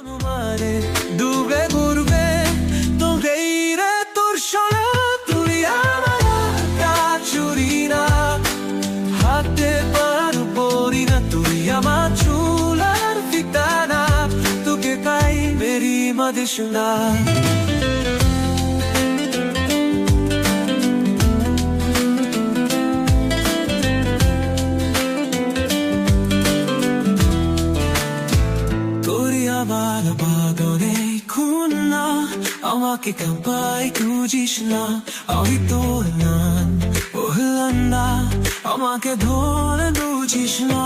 অনুমানে ডুবে ঘুরবে তোরেই রে তোর সোনা তুই আমার চুরি না হাতে পার পরি না তুই আমার চুলার ফিতানা তোকে কাই মেরি মদিশনা আমার বাগানে খুলনা আমাকে কাঁপাই খুঁজিস না আমি তোর নাম বললাম না আমাকে ধরে বুঝিস না